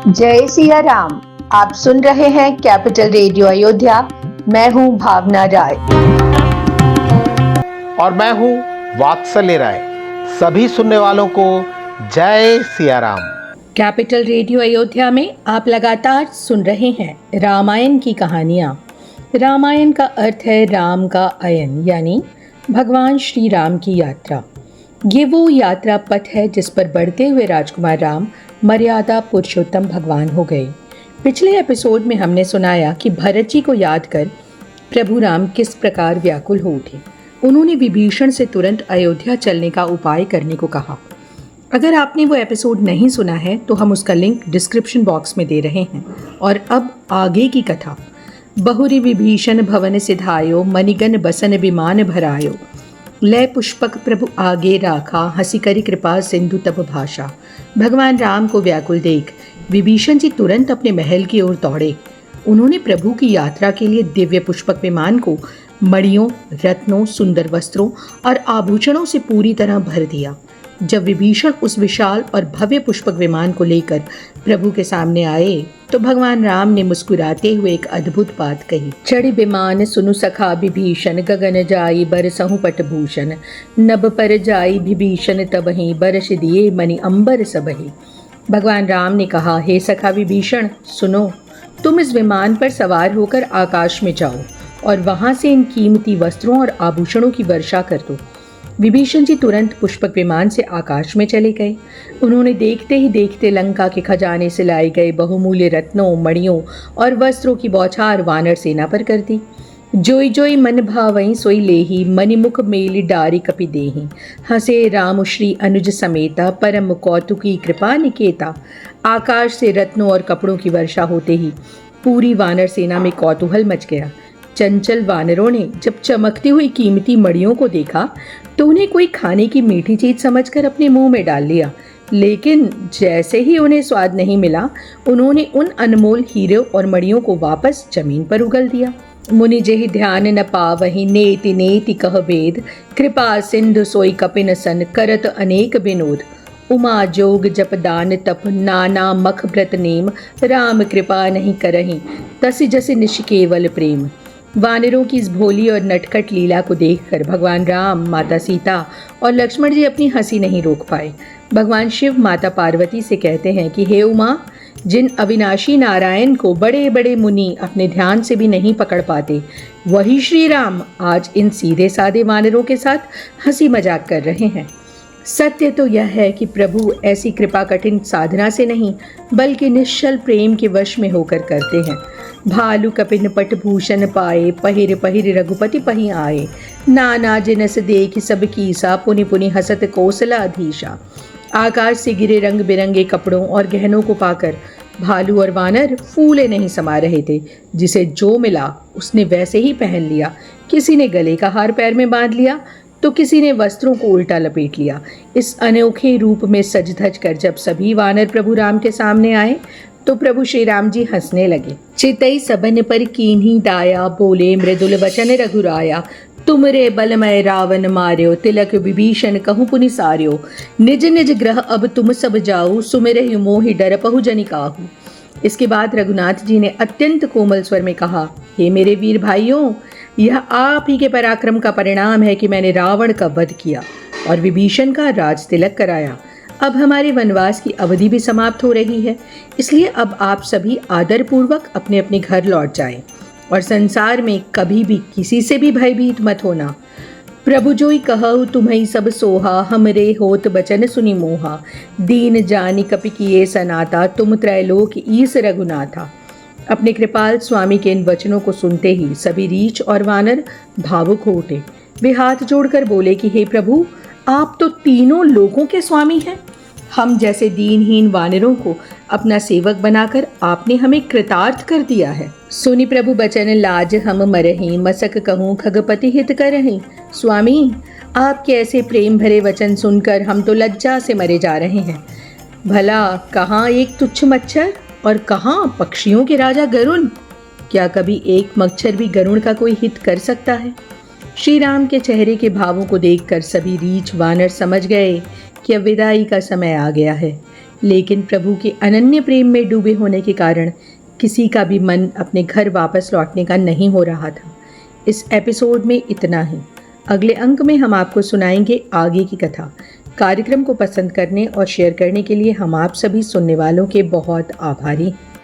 जय सिया राम। आप सुन रहे हैं कैपिटल रेडियो अयोध्या। मैं हूं भावना राय और मैं हूं वात्सल्य राय। सभी सुनने वालों को जय सिया राम। कैपिटल रेडियो अयोध्या में आप लगातार सुन रहे हैं रामायण की कहानियाँ। रामायण का अर्थ है राम का अयन, यानी भगवान श्री राम की यात्रा। ये वो यात्रा पथ है जिस पर बढ़ते हुए राजकुमार राम मर्यादा पुरुषोत्तम भगवान हो गए। पिछले एपिसोड में हमने सुनाया कि भरत जी को याद कर प्रभु राम किस प्रकार व्याकुल हो उठे। उन्होंने विभीषण से तुरंत अयोध्या चलने का उपाय करने को कहा। अगर आपने वो एपिसोड नहीं सुना है तो हम उसका लिंक डिस्क्रिप्शन बॉक्स में दे रहे हैं। और अब आगे की कथा। बहुरी विभीषण भवन सिधायो, मणिगण बसन विमान भरायो। लय पुष्पक प्रभु आगे राखा, हंसी करी कृपा सिंधु तब भाषा। भगवान राम को व्याकुल देख विभीषण जी तुरंत अपने महल की ओर दौड़े। उन्होंने प्रभु की यात्रा के लिए दिव्य पुष्पक विमान को मणियों, रत्नों, सुंदर वस्त्रों और आभूषणों से पूरी तरह भर दिया। जब विभीषण उस विशाल और भव्य पुष्पक विमान को लेकर प्रभु के सामने आए तो भगवान राम ने मुस्कुराते हुए एक अद्भुत बात कही। चढ़ी विमान सुनु सखा विभीषण, गगन जाई बरसहु पटभूषण। नभ पर जाई विभीषण तबहि, बरस दिए मणि अंबर सबहि। भगवान राम ने कहा, हे सखा विभीषण, सुनो, तुम इस विमान पर सवार होकर आकाश में जाओ और वहां से इन कीमती वस्त्रों और आभूषणों की वर्षा कर दो। विभीषण जी तुरंत पुष्पक विमान से आकाश में चले गए। उन्होंने देखते ही देखते लंका के खजाने से लाए गए बहुमूल्य रत्नों, मणियों और वस्त्रों की बौछार वानर सेना पर कर दी। जोई जोई मन भावई सोई लेही, मणिमुख मेली डारी कपि देही। हंसे राम श्री अनुज समेता, परम कौतुकी कृपा निकेता। आकाश से रत्नों और कपड़ों की वर्षा होते ही पूरी वानर सेना में कौतूहल मच गया। चंचल वानरों ने जब चमकती हुई कीमती मणियों को देखा तो उन्हें कोई खाने की मीठी चीज समझकर अपने मुंह में डाल लिया, लेकिन जैसे ही उन्हें स्वाद नहीं मिला, उन्होंने उन अनमोल हीरे और मणियों को वापस जमीन पर उगल दिया। मुनि जेहि ध्यान न पावहि, नेति नेति कह वेद। कृपा सिंधु सोई कपिन सन, करत अनेक विनोद। उमा जोग जप दान तप, नाना मख व्रत नेम। राम कृपा नहीं करहि, तसि जसि निश केवल प्रेम। वानरों की इस भोली और नटखट लीला को देखकर भगवान राम, माता सीता और लक्ष्मण जी अपनी हंसी नहीं रोक पाए। भगवान शिव माता पार्वती से कहते हैं कि हे उमा, जिन अविनाशी नारायण को बड़े बड़े मुनि अपने ध्यान से भी नहीं पकड़ पाते, वही श्री राम आज इन सीधे साधे वानरों के साथ हंसी मजाक कर रहे हैं। सत्य तो यह है कि प्रभु ऐसी कृपा कठिन साधना से नहीं बल्कि निश्चल प्रेम के वश में होकर करते हैं। भालू कपिन पट भूषण पाए, पहिर पहिर रघुपति पही आए। नाना जिनस देख सब कीसा, पुनि पुनि हसत कौशलाधीशा। आकाश से गिरे रंग बिरंगे कपड़ों और गहनों को पाकर भालू और वानर फूले नहीं समा रहे थे। जिसे जो मिला उसने वैसे ही पहन लिया। किसी ने गले का हार पैर में बांध लिया तो किसी ने वस्त्रों को उल्टा लपेट लिया। इस अनोखे रूप में सज धज कर जब सभी वानर प्रभु राम के सामने आए तो प्रभु श्री राम जी हंसने लगे। चितई सबन पर कीन्ही दाया, बोले मृदुल वचन रघुराया। तुमरे बलमय रावण मार्यो, तिलक विभीषण कहूँ पुनि सार्यो। निज निज ग्रह अब तुम सब जाऊ, सुमिरहि मोहि डरपहु जनि काहू। इसके बाद रघुनाथ जी ने अत्यंत कोमल स्वर में कहा, हे मेरे वीर भाइयों, यह आप ही के पराक्रम का परिणाम है कि मैंने रावण का वध किया और विभीषण का राज तिलक कराया। अब हमारे वनवास की अवधि भी समाप्त हो रही है, इसलिए अब आप सभी आदरपूर्वक अपने अपने घर लौट जाएं और संसार में कभी भी किसी से भी भयभीत मत होना। प्रभु जोई कहु तुम्हें सब सोहा, हमरे होत बचन सुनि मोहा। दीन जानि कपि किए सनाता, तुम त्रैलोक ईस रघुनाथा। अपने कृपाल स्वामी के इन वचनों को सुनते ही सभी रीछ और वानर भावुक हो उठे। वे हाथ जोड़कर बोले कि हे प्रभु, आप तो तीनों लोकों के स्वामी हैं। हम जैसे दीनहीन वानरों को अपना सेवक बनाकर आपने हमें कृतार्थ कर दिया है। सुनि प्रभु बचन लाज हम मरहि, मसक कहूँ खगपति हित करहि। स्वामी, आपके ऐसे प्रेम भरे वचन सुनकर हम तो लज्जा से मरे जा रहे हैं। भला कहाँ एक तुच्छ मच्छर और कहाँ पक्षियों के राजा गरुण। क्या कभी एक मच्छर भी गरुड़ का कोई हित कर सकता है? श्री राम के चेहरे के भावों को देखकर सभी रीछ वानर समझ गए कि अब विदाई का समय आ गया है। लेकिन प्रभु के अनन्य प्रेम में डूबे होने के कारण किसी का भी मन अपने घर वापस लौटने का नहीं हो रहा था। इस एपिसोड में इतना ही। अगले अंक में हम आपको सुनाएंगे आगे की कथा। कार्यक्रम को पसंद करने और शेयर करने के लिए हम आप सभी सुनने वालों के बहुत आभारी हैं।